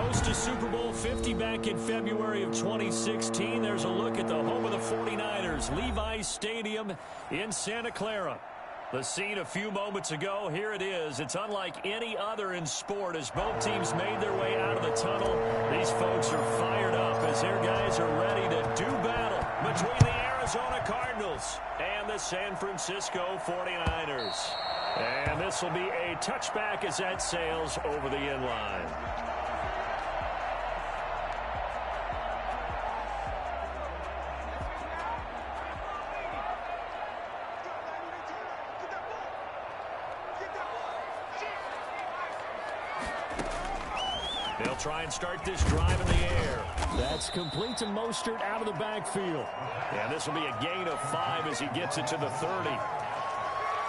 host to Super Bowl 50 back in February of 2016. There's a look at the home of the 49ers, Levi's Stadium in Santa Clara. The scene a few moments ago, here it is. It's unlike any other in sport as both teams made their way out of the tunnel. These folks are fired up as their guys are ready to do battle between the Arizona Cardinals and the San Francisco 49ers. And this will be a touchback as that sails over the end line. They'll try and start this drive in the air. That's complete to Mostert out of the backfield. And this will be a gain of 5 as he gets it to the 30.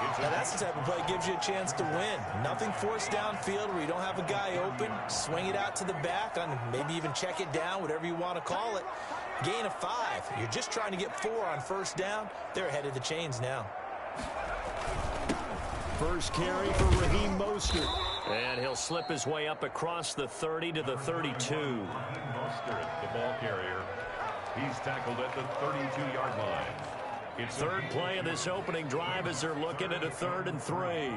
Now that's the type of play that gives you a chance to win. Nothing forced downfield where you don't have a guy open. Swing it out to the back, and maybe even check it down, whatever you want to call it. Gain of 5. You're just trying to get 4 on first down. They're ahead of the chains now. First carry for Raheem Mostert. And he'll slip his way up across the 30 to the 32. Mostert, the ball carrier. He's tackled at the 32-yard line. It's third play of this opening drive as they're looking at a 3rd and 3.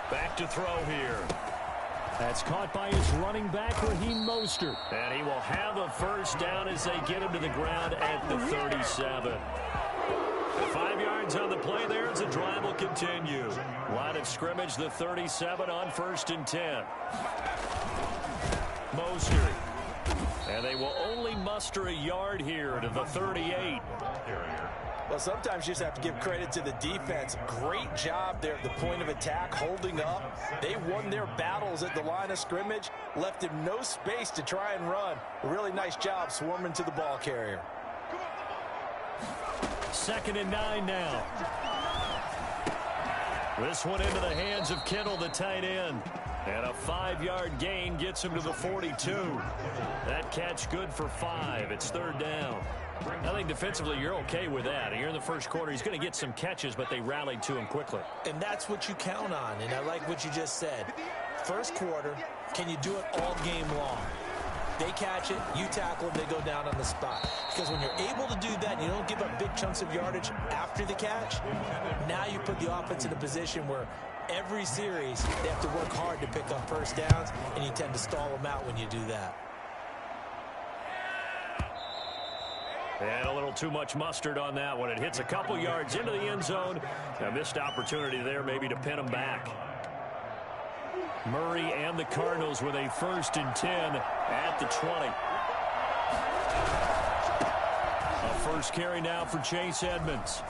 Back to throw here. That's caught by his running back, Raheem Mostert. And he will have a first down as they get him to the ground at the 37. 5 yards on the play there as the drive will continue. Line of scrimmage, the 37 on 1st and 10. Mostert. And they will only muster a yard here to the 38. Well, sometimes you just have to give credit to the defense. Great job there at the point of attack, holding up. They won their battles at the line of scrimmage, left him no space to try and run. A really nice job swarming to the ball carrier. 2nd and 9 now. This one into the hands of Kittle, the tight end. And a 5-yard gain gets him to the 42. That catch good for 5. It's 3rd down. I think defensively you're okay with that. Here in the first quarter, he's going to get some catches, but they rallied to him quickly. And that's what you count on, and I like what you just said. First quarter, can you do it all game long? They catch it, you tackle them, they go down on the spot. Because when you're able to do that and you don't give up big chunks of yardage after the catch, now you put the offense in a position where every series they have to work hard to pick up first downs, and you tend to stall them out when you do that. And a little too much mustard on that one. It hits a couple yards into the end zone. A missed opportunity there maybe to pin them back. Murray and the Cardinals with a 1st and 10 at the 20. A first carry now for Chase Edmonds.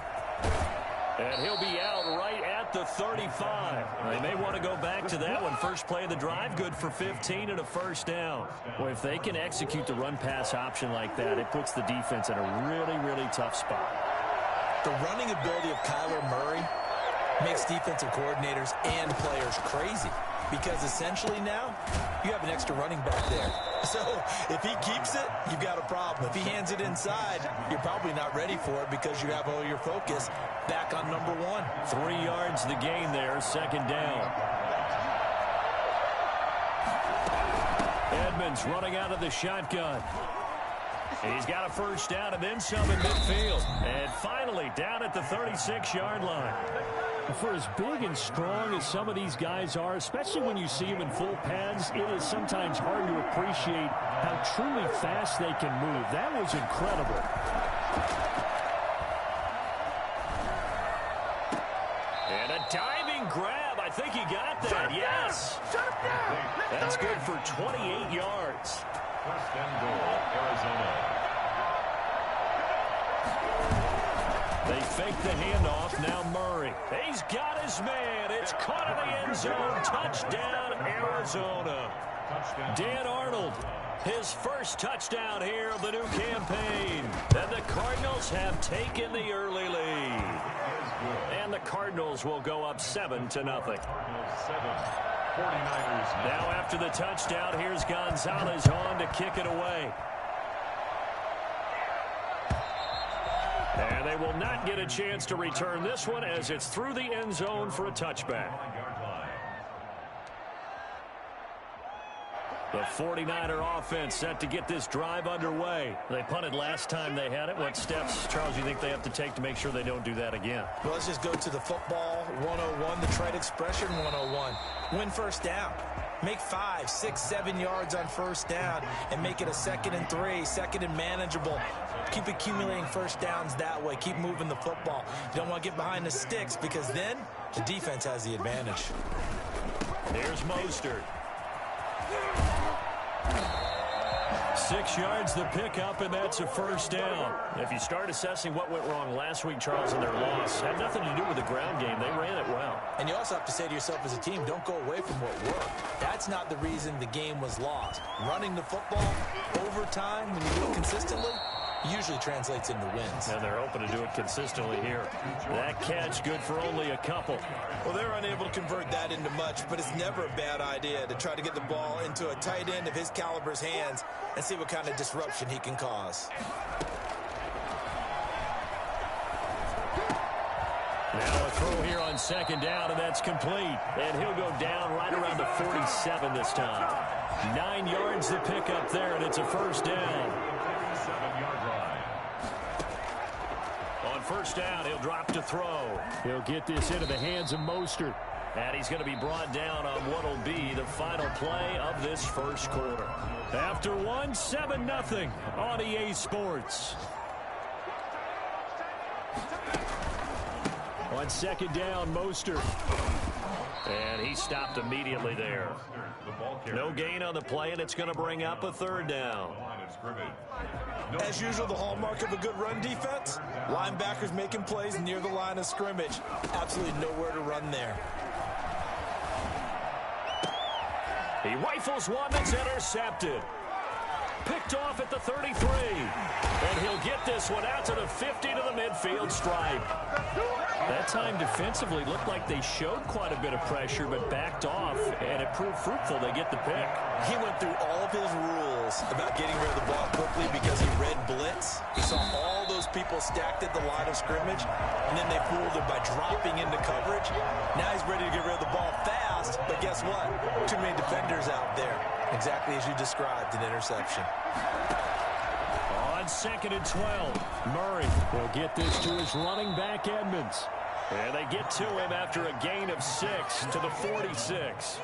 And he'll be out right at the 35. They may want to go back to that one. First play of the drive, good for 15 and a first down. Well, if they can execute the run-pass option like that, it puts the defense in a really, really tough spot. The running ability of Kyler Murray makes defensive coordinators and players crazy. Because essentially now, you have an extra running back there. So if he keeps it, you've got a problem. If he hands it inside, you're probably not ready for it because you have all your focus back on number 1. 3 yards the gain there, 2nd down. Edmonds running out of the shotgun. And he's got a first down and then some in midfield. And finally down at the 36-yard line. For as big and strong as some of these guys are, especially when you see them in full pads, it is sometimes hard to appreciate how truly fast they can move. That was incredible. And a diving grab. I think he got that. Yes. That's good for 28 yards. 1st and goal, Arizona. They fake the handoff. Now Murray. He's got his man. It's caught in the end zone. Touchdown, Arizona. Dan Arnold, his first touchdown here of the new campaign. And the Cardinals have taken the early lead. And the Cardinals will go up 7-0. Now after the touchdown, here's Gonzalez on to kick it away. And they will not get a chance to return this one as it's through the end zone for a touchback. The 49er offense set to get this drive underway. They punted last time they had it. What steps, Charles, do you think they have to take to make sure they don't do that again? Well, let's just go to the football 101, the trite expression 101. Win first down. Make 5, 6, 7 yards on first down and make it a 2nd and 3, 2nd and manageable. Keep accumulating first downs that way. Keep moving the football. You don't want to get behind the sticks because then the defense has the advantage. Here's Mostert. 6 yards the pickup, and that's a first down. If you start assessing what went wrong last week, Charles, in their loss, had nothing to do with the ground game. They ran it well. And you also have to say to yourself as a team, don't go away from what worked. That's not the reason the game was lost. Running the football over time, when you do it consistently, usually translates into wins. And they're hoping to do it consistently here. That catch good for only a couple. Well, they're unable to convert that into much, but it's never a bad idea to try to get the ball into a tight end of his caliber's hands and see what kind of disruption he can cause. Now a throw here on 2nd down, and that's complete. And he'll go down right around the 47 this time. 9 yards to pick up there, and it's a first down. 7-yard line. On first down, he'll drop to throw. He'll get this into the hands of Mostert. And he's going to be brought down on what will be the final play of this first quarter. After 7-0 on EA Sports. On 2nd down, Mostert. And he stopped immediately there. No gain on the play, and it's going to bring up a 3rd down. As usual, the hallmark of a good run defense, linebackers making plays near the line of scrimmage. Absolutely nowhere to run there. He rifles one that's intercepted. Picked off at the 33. And he'll get this one out to the 50 to the midfield stripe. That time defensively looked like they showed quite a bit of pressure but backed off, and it proved fruitful. They get the pick. He went through all of his rules about getting rid of the ball quickly because he read blitz. He saw all those people stacked at the line of scrimmage, and then they fooled him by dropping into coverage. Now he's ready to get rid of the ball fast, but guess what? Too many defenders out there. Exactly as you described, an interception. On 2nd and 12, Murray will get this to his running back, Edmonds. And they get to him after a gain of 6 to the 46.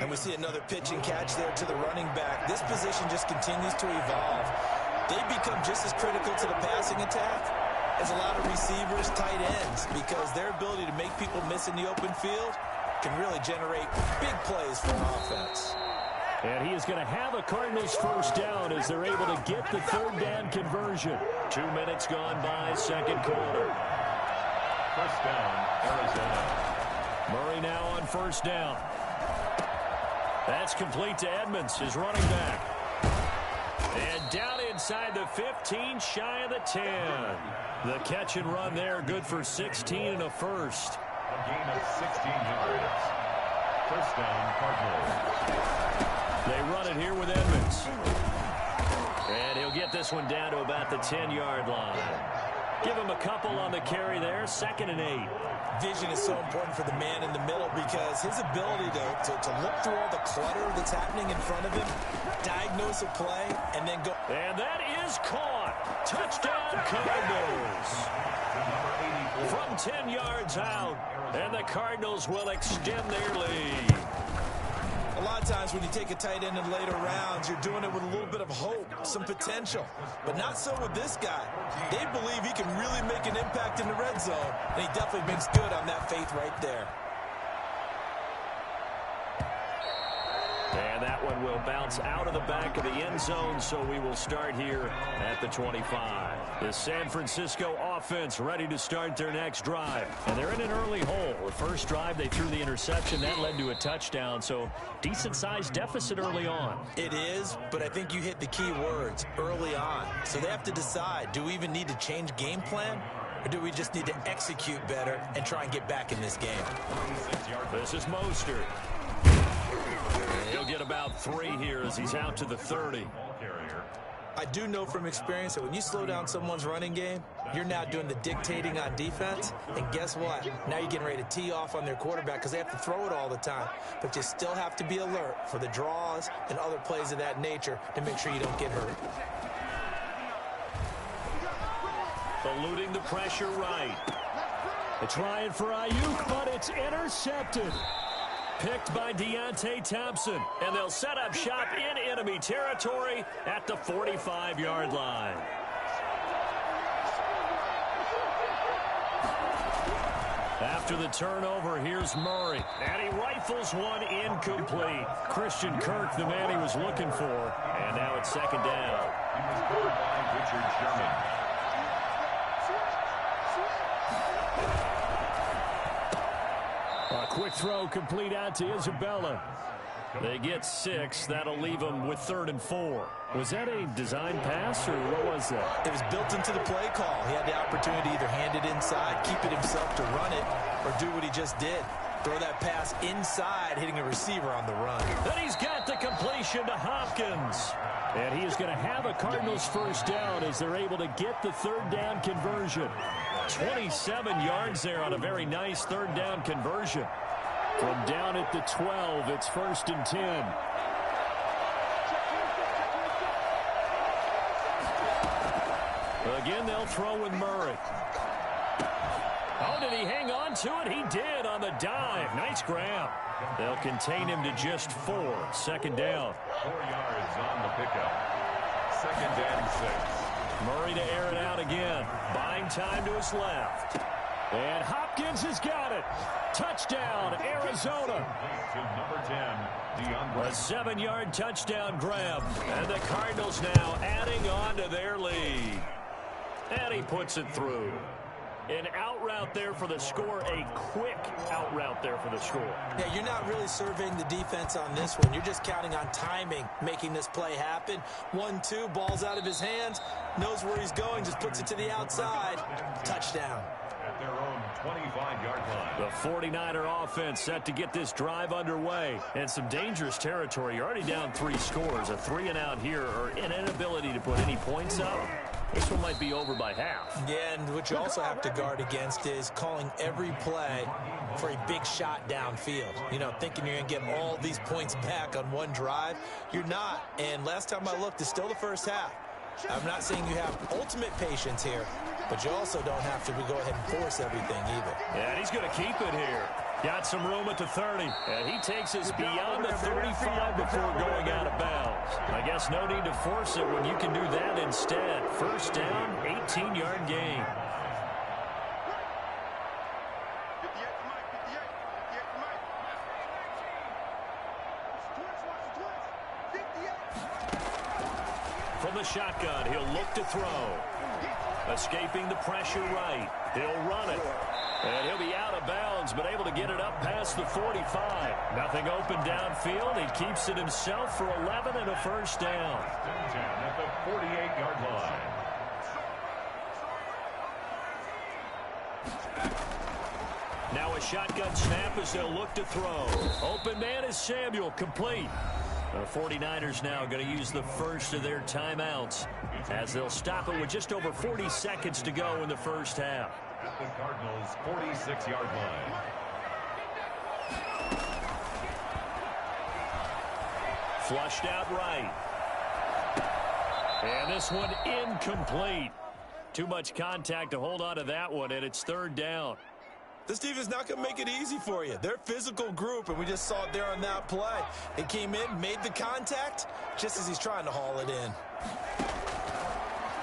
And we see another pitch and catch there to the running back. This position just continues to evolve. They become just as critical to the passing attack as a lot of receivers, tight ends, because their ability to make people miss in the open field can really generate big plays for an offense. And he is going to have a Cardinals first down as they're able to get the 3rd down conversion. 2 minutes gone by, 2nd quarter. First down, Arizona. Murray now on first down. That's complete to Edmonds, his running back. And down inside the 15, shy of the 10. The catch and run there, good for 16 and a first. A gain of 16 yards. First down, Cardinals. They run it here with Edmonds. And he'll get this one down to about the 10-yard line. Give him a couple on the carry there, 2nd and 8. Vision is so important for the man in the middle because his ability to look through all the clutter that's happening in front of him, diagnose a play, and then go. And that is caught. Touchdown, Cardinals. From 10 yards out, and the Cardinals will extend their lead. A lot of times when you take a tight end in later rounds, you're doing it with a little bit of hope, some potential. But not so with this guy. They believe he can really make an impact in the red zone, and he definitely makes good on that faith right there. And that one will bounce out of the back of the end zone, so we will start here at the 25. The San Francisco offense ready to start their next drive. And they're in an early hole. The first drive, they threw the interception. That led to a touchdown, so decent-sized deficit early on. It is, but I think you hit the key words, early on. So they have to decide, do we even need to change game plan? Or do we just need to execute better and try and get back in this game? This is Mostert. He'll get about 3 here as he's out to the 30. I do know from experience that when you slow down someone's running game, you're now doing the dictating on defense. And guess what? Now you're getting ready to tee off on their quarterback because they have to throw it all the time. But you still have to be alert for the draws and other plays of that nature to make sure you don't get hurt. Eluding the pressure right. They're trying for Ayuk, but it's intercepted. Picked by Deontay Thompson, and they'll set up shop in enemy territory at the 45-yard line. After the turnover, here's Murray, and he rifles one incomplete. Christian Kirk, the man he was looking for, and now it's second down. He was covered by Richard Sherman. A quick throw complete out to Isabella. They get 6. That'll leave them with 3rd and 4. Was that a design pass, or what was that? It was built into the play call. He had the opportunity to either hand it inside, keep it himself to run it, or do what he just did. Throw that pass inside, hitting a receiver on the run. Then he's got the completion to Hopkins. And he is going to have a Cardinals first down as they're able to get the 3rd down conversion. 27 yards there on a very nice 3rd down conversion. From down at the 12, it's 1st and 10. Again, they'll throw with Murray. Oh, did he hang on to it? He did on the dive. Nice grab. They'll contain him to just 4. 2nd down. 4 yards on the pickup. 2nd and 6. Murray to air it out again. Buying time to his left. And Hopkins has got it. Touchdown, Arizona. To number 10, DeAndre. A 7-yard touchdown grab. And the Cardinals now adding on to their lead. And he puts it through. An out route there for the score. A quick out route there for the score. Yeah, you're not really surveying the defense on this one. You're just counting on timing, making this play happen. 1-2, ball's out of his hands. Knows where he's going, just puts it to the outside. Touchdown. At their own 25-yard line. The 49er offense set to get this drive underway. And some dangerous territory. You're already down 3 scores. A 3-and-out here, or an inability to put any points up. This one might be over by half. Yeah, and what you also have to guard against is calling every play for a big shot downfield. You know, thinking you're going to get all these points back on one drive. You're not. And last time I looked, it's still the first half. I'm not saying you have ultimate patience here, but you also don't have to go ahead and force everything either. Yeah, and he's going to keep it here. Got some room at the 30. And he takes us beyond the 35 before going out of bounds. I guess no need to force it when you can do that instead. First down, 18-yard gain. From the shotgun, he'll look to throw. Escaping the pressure right. He'll run it. And he'll be out of bounds, but able to get it up past the 45. Nothing open downfield. He keeps it himself for 11 and a first down. 10 at the 48-yard line. Now a shotgun snap as they'll look to throw. Open man is Samuel, complete. The 49ers now going to use the first of their timeouts as they'll stop it with just over 40 seconds to go in the first half. At the Cardinals' 46-yard line. Flushed out right. And this one incomplete. Too much contact to hold on to that one, and it's 3rd down. This defense not going to make it easy for you. They're a physical group, and we just saw it there on that play. It came in, made the contact, just as he's trying to haul it in.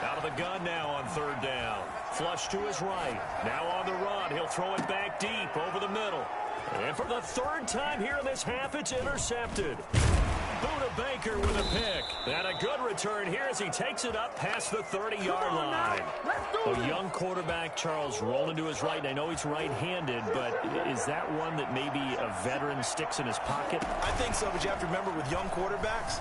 Out of the gun now on 3rd down. Flush to his right. Now on the run. He'll throw it back deep over the middle. And for the 3rd time here in this half, it's intercepted. Buda Baker with a pick. And a good return here as he takes it up past the 30-yard line. A young quarterback, Charles, rolling to his right. I know he's right-handed, but is that one that maybe a veteran sticks in his pocket? I think so, but you have to remember with young quarterbacks,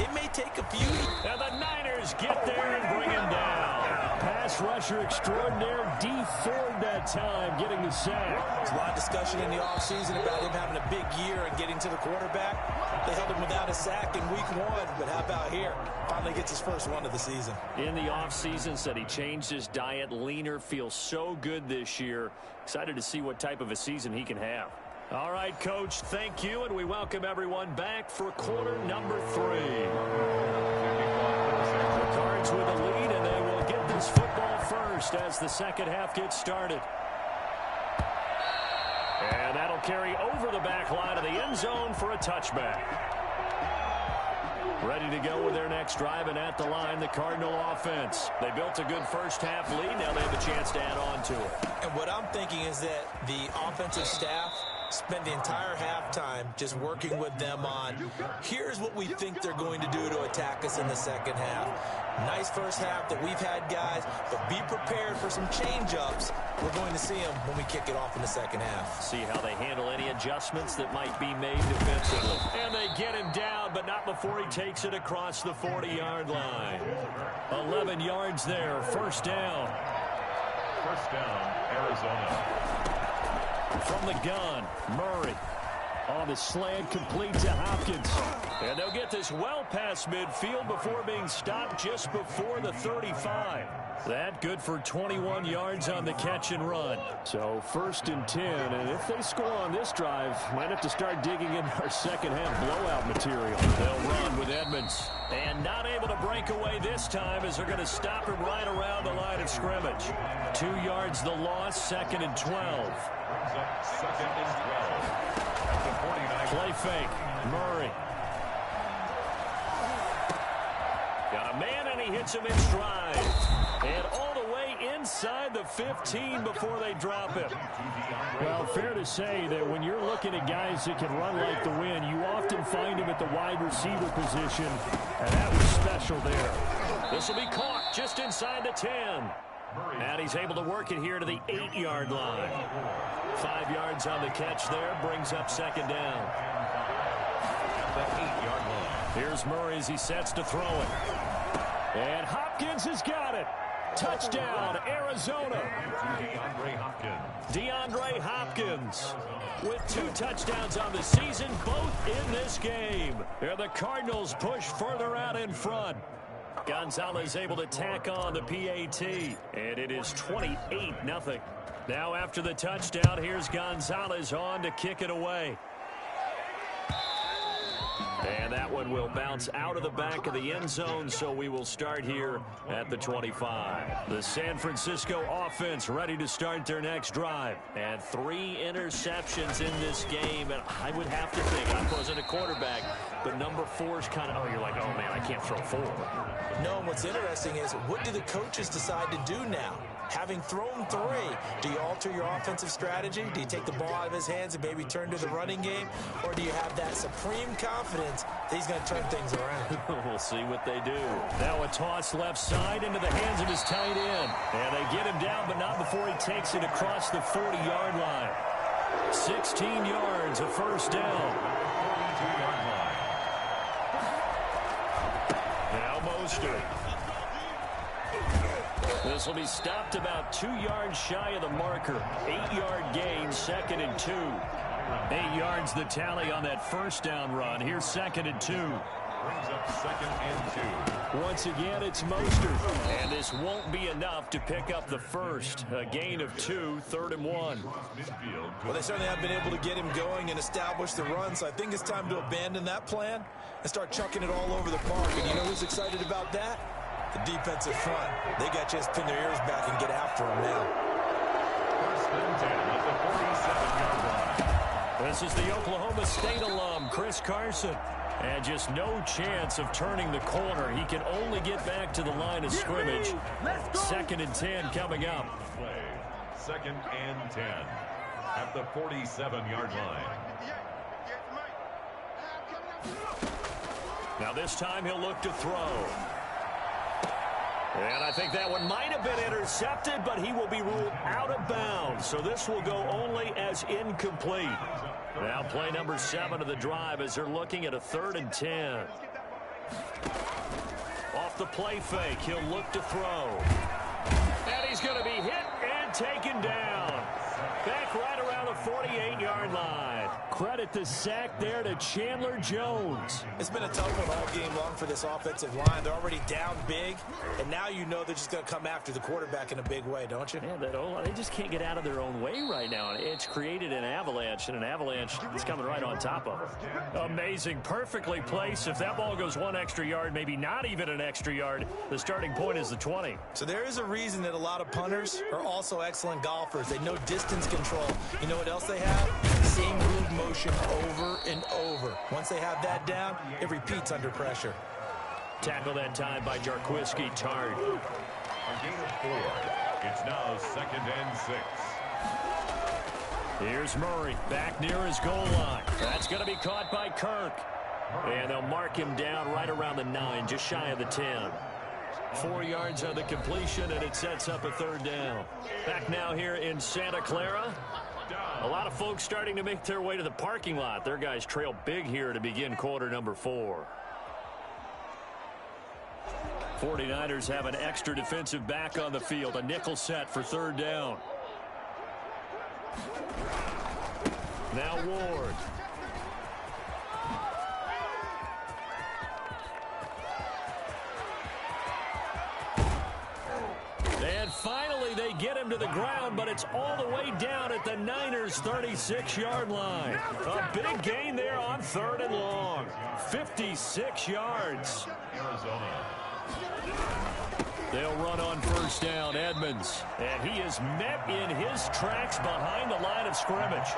it may take a few. And the Niners get there and bring him down. pass rusher extraordinaire, D Ford that time, getting the sack. There's a lot of discussion in the offseason about him having a big year and getting to the quarterback. They held him without a sack in week 1, but how about here? Finally gets his first one of the season. In the offseason, said he changed his diet, leaner, feels so good this year. Excited to see what type of a season he can have. All right, Coach, thank you, and we welcome everyone back for quarter number 3. The Cards with a lead, and they will get this football first as the second half gets started. And that'll carry over the back line of the end zone for a touchback. Ready to go with their next drive, and at the line, the Cardinal offense. They built a good first half lead. Now they have a chance to add on to it. And what I'm thinking is that the offensive staff spent the entire halftime just working with them on, here's what we think they're going to do to attack us in the second half. Nice first half that we've had, guys, but be prepared for some change-ups. We're going to see them when we kick it off in the second half. See how they handle any adjustments that might be made defensively. And they get him down, but not before he takes it across the 40-yard line. 11 yards there, first down. First down, Arizona. From the gun, Murray. On the slant, complete to Hopkins. And they'll get this well past midfield before being stopped just before the 35. That good for 21 yards on the catch and run. So first and 10, and if they score on this drive, might have to start digging in our second half blowout material. They'll run with Edmonds. And not able to break away this time as they're going to stop him right around the line of scrimmage. 2 yards the loss, second and 12. Second and 12. At the 49. Play fake, Murray. Got a man, and he hits him in stride. And all the way inside the 15 before they drop him. Well, fair to say that when you're looking at guys that can run like the wind, you often find him at the wide receiver position, and that was special there. This will be caught just inside the 10. And he's able to work it here to the 8-yard line. 5 yards on the catch there, brings up second down. The 8-yard line. Here's Murray as he sets to throw it. And Hopkins has got it. Touchdown, Arizona. DeAndre Hopkins. DeAndre Hopkins with 2 touchdowns on the season, both in this game. There the Cardinals push further out in front. Gonzalez able to tack on the PAT, and it is 28-0. Now after the touchdown, here's Gonzalez on to kick it away. And that one will bounce out of the back of the end zone, so we will start here at the 25. The San Francisco offense ready to start their next drive. And 3 interceptions in this game, and I would have to think, I wasn't a quarterback, but number 4 is kind of, oh, you're like, oh, man, I can't throw 4. No, and what's interesting is, what do the coaches decide to do now? Having thrown 3, do you alter your offensive strategy? Do you take the ball out of his hands and maybe turn to the running game? Or do you have that supreme confidence that he's going to turn things around? We'll see what they do. Now a toss left side into the hands of his tight end. And they get him down, but not before he takes it across the 40-yard line. 16 yards, a first down. 42-yard line. Now Mostert. This will be stopped about 2 yards shy of the marker. 8-yard gain, second and 2. 8 yards the tally on that first down run. Here's second and 2. Brings up second and 2. Once again, it's Mostert. And this won't be enough to pick up the first. A gain of 2, third and 1. Well, they certainly have been able to get him going and establish the run, so I think it's time to abandon that plan and start chucking it all over the park. And you know who's excited about that? The defensive front. They got to just pin their ears back and get after him now. First and 10 at the 47-yard line. This is the Oklahoma State alum, Chris Carson. And just no chance of turning the corner. He can only get back to the line of scrimmage. Second and 10 coming up. Second and 10 at the 47-yard line. Now this time he'll look to throw. And I think that one might have been intercepted, but he will be ruled out of bounds. So this will go only as incomplete. Now play number 7 of the drive as they're looking at a 3rd and 10. Off the play fake, he'll look to throw. He's going to be hit and taken down. Back right around the 48-yard line. Credit the sack there to Chandler Jones. It's been a tough one all game long for this offensive line. They're already down big, and now you know they're just going to come after the quarterback in a big way, don't you? Yeah, they just can't get out of their own way right now. It's created an avalanche, and an avalanche is coming right on top of them. Amazing. Perfectly placed. If that ball goes 1 extra yard, maybe not even an extra yard, the starting point is the 20. So there is a reason that a lot of punters are also excellent golfers. They know distance control. You know what else they have? Same groove motion over and over. Once they have that down, it repeats under pressure. Tackle that time by Jarquiski Tart. A gain of 4. It's now 2nd and 6. Here's Murray back near his goal line. That's going to be caught by Kirk. And they'll mark him down right around the 9, just shy of the 10. 4 yards on the completion, and it sets up a 3rd down. Back now here in Santa Clara. A lot of folks starting to make their way to the parking lot. Their guys trail big here to begin quarter number 4. 49ers have an extra defensive back on the field. A nickel set for 3rd down. Now Ward. And finally, they get him to the ground, but it's all the way down at the Niners' 36-yard line. A big gain there on 3rd and long. 56 yards. They'll run on 1st down, Edmonds. And he is met in his tracks behind the line of scrimmage.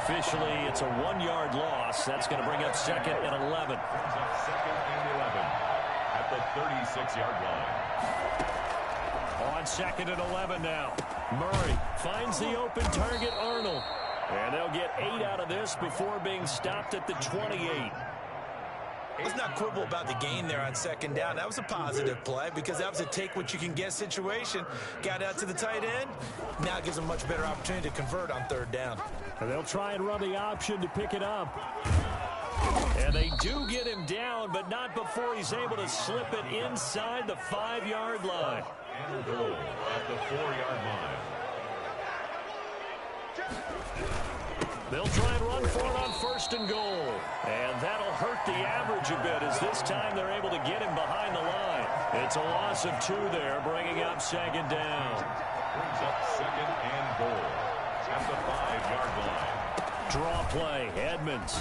Officially, it's a 1-yard loss. That's going to bring up 2nd and 11. 2nd and 11 at the 36-yard line. On 2nd and 11 now. Murray finds the open target, Arnold. And they'll get 8 out of this before being stopped at the 28. Let's not quibble about the gain there on 2nd down. That was a positive play because that was a take-what-you-can-get situation. Got out to the tight end. Now it gives them a much better opportunity to convert on 3rd down. And they'll try and run the option to pick it up. And they do get him down, but not before he's able to slip it inside the 5-yard line. And goal at the 4-yard line. They'll try and run for it on 1st and goal. And that'll hurt the average a bit as this time they're able to get him behind the line. It's a loss of 2 there, bringing up 2nd down. Brings up 2nd and goal at the 5-yard line. Draw play, Edmonds.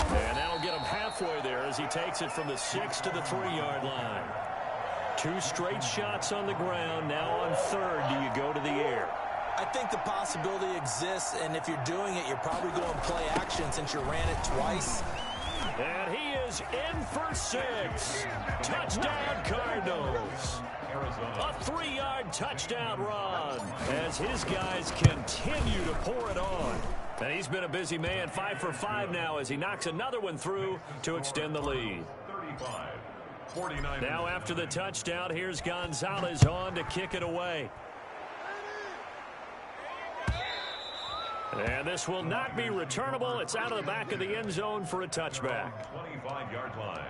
And that'll get him halfway there as he takes it from the 6 to the 3-yard line. 2 straight shots on the ground. Now on 3rd, do you go to the air? I think the possibility exists, and if you're doing it, you're probably going play action since you ran it twice. And he is in for 6. Touchdown, Cardinals. A 3-yard touchdown run as his guys continue to pour it on. And he's been a busy man, 5 for 5 now as he knocks another one through to extend the lead. 35, 49. Now after the touchdown, here's Gonzalez on to kick it away. And this will not be returnable. It's out of the back of the end zone for a touchback. 25-yard line.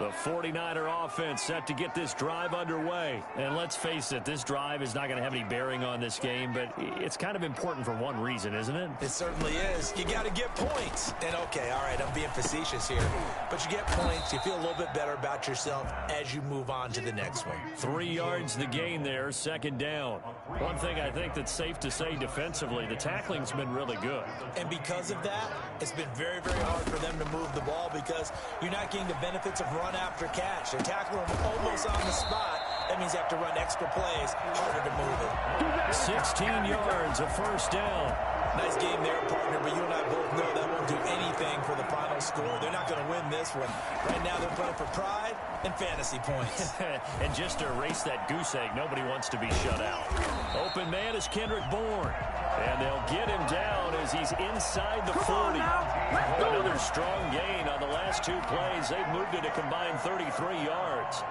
The 49er offense set to get this drive underway. And let's face it, this drive is not going to have any bearing on this game, but it's kind of important for one reason, isn't it? It certainly is. You got to get points. And, okay, all right, I'm being facetious here. But you get points, you feel a little bit better about yourself as you move on to the next one. 3 yards the gain there, 2nd down. One thing I think that's safe to say defensively, the tackling's been really good. And because of that, it's been very, very hard for them to move the ball because you're not getting the benefits of run after catch. They're tackling them almost on the spot. That means you have to run extra plays, harder to move it. 16 yards, a 1st down. Nice game there, partner, but you and I both know that won't do anything for the final score. They're not going to win this one. Right now they're playing for pride and fantasy points. And just to erase that goose egg, nobody wants to be shut out. Open man is Kendrick Bourne. And they'll get him down as he's inside the 40. Another strong gain on the last 2 plays. They've moved it a combined 33 yards.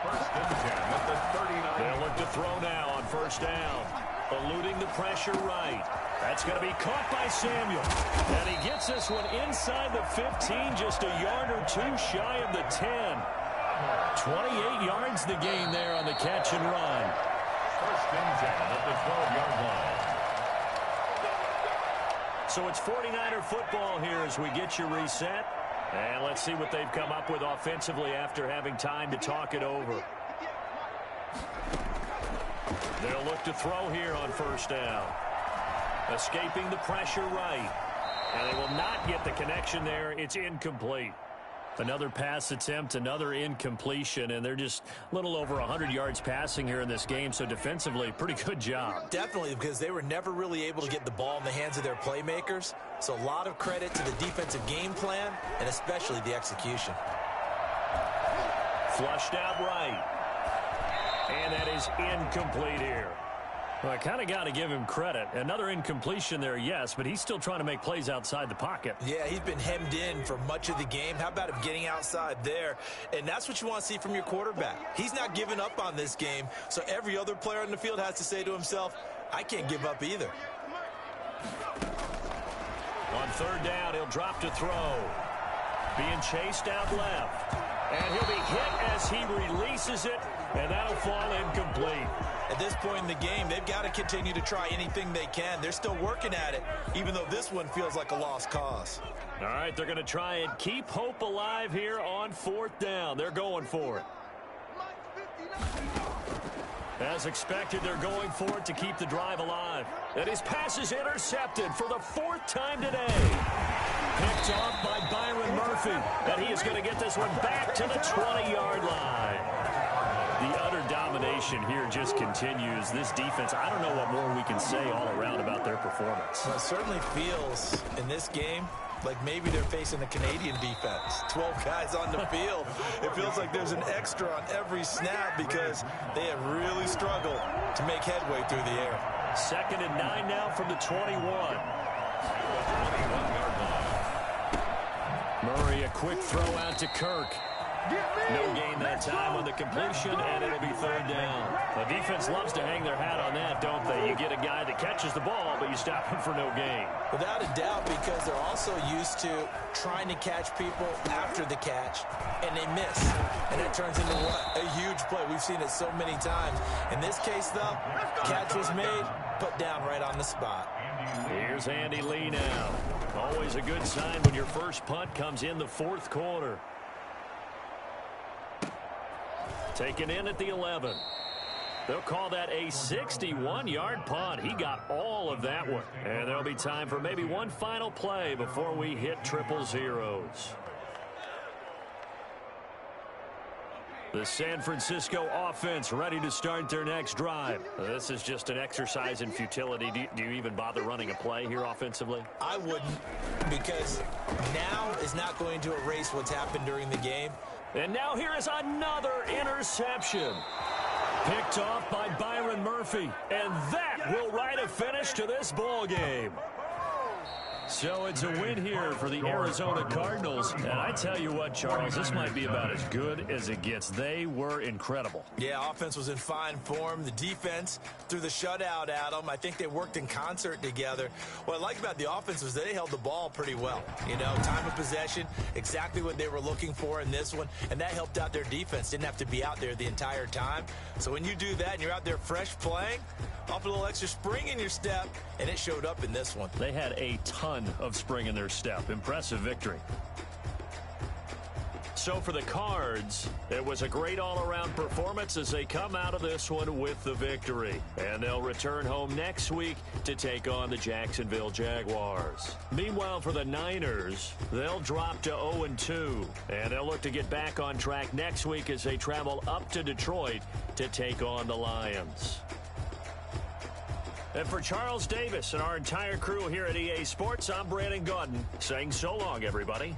1st and 10 at the 39. They'll look to throw now on 1st down. Eluding the pressure right. That's going to be caught by Samuel. And he gets this one inside the 15, just a yard or 2 shy of the 10. 28 yards the gain there on the catch and run. First and 10 at the 12-yard line. So it's 49er football here as we get you reset. And let's see what they've come up with offensively after having time to talk it over. They'll look to throw here on first down. Escaping the pressure right. And they will not get the connection there. It's incomplete. Another pass attempt, another incompletion, and they're just a little over 100 yards passing here in this game, so defensively, pretty good job. Definitely, because they were never really able to get the ball in the hands of their playmakers, so a lot of credit to the defensive game plan, and especially the execution. Flushed out right. And that is incomplete here. Well, I kind of got to give him credit. Another incompletion there, yes, but he's still trying to make plays outside the pocket. Yeah, he's been hemmed in for much of the game. How about him getting outside there? And that's what you want to see from your quarterback. He's not giving up on this game, so every other player on the field has to say to himself, I can't give up either. On third down, he'll drop to throw. Being chased out left. And he'll be hit as he releases it, and that'll fall incomplete. At this point in the game, they've got to continue to try anything they can. They're still working at it, even though this one feels like a lost cause. All right, they're going to try and keep hope alive here on fourth down. They're going for it. As expected, they're going for it to keep the drive alive. And his pass is intercepted for the fourth time today. Picked off by Byron Murphy. And he is going to get this one back to the 20-yard line. The utter domination here just continues. This defense, I don't know what more we can say all around about their performance. Well, it certainly feels in this game like maybe they're facing a Canadian defense. 12 guys on the field. It feels like there's an extra on every snap because they have really struggled to make headway through the air. 2nd and 9 now from the 21. Murray, a quick throw out to Kirk. No gain that time on the completion, and it'll be third down. The defense loves to hang their hat on that, don't they? You get a guy that catches the ball, but you stop him for no gain. Without a doubt, because they're also used to trying to catch people after the catch, and they miss. And that turns into what? A huge play. We've seen it so many times. In this case, though, catch was made, put down right on the spot. Here's Andy Lee now. Always a good sign when your first punt comes in the fourth quarter. Taken in at the 11. They'll call that a 61-yard punt. He got all of that one. And there'll be time for maybe one final play before we hit triple zeros. The San Francisco offense ready to start their next drive. This is just an exercise in futility. Do you even bother running a play here offensively? I wouldn't, because now is not going to erase what's happened during the game. And now here is another interception. Picked off by Byron Murphy. And that will write a finish to this ball game. So it's a win here for the Arizona Cardinals. And I tell you what, Charles, this might be about as good as it gets. They were incredible. Yeah, offense was in fine form. The defense threw the shutout at them. I think they worked in concert together. What I like about the offense was they held the ball pretty well. You know, time of possession, exactly what they were looking for in this one. And that helped out their defense. Didn't have to be out there the entire time. So when you do that and you're out there fresh playing, off a little extra spring in your step, and it showed up in this one. They had a ton of spring in their step. Impressive victory. So for the Cards, it was a great all-around performance as they come out of this one with the victory. And they'll return home next week to take on the Jacksonville Jaguars. Meanwhile, for the Niners, they'll drop to 0-2. And they'll look to get back on track next week as they travel up to Detroit to take on the Lions. And for Charles Davis and our entire crew here at EA Sports, I'm Brandon Gaudin saying so long, everybody.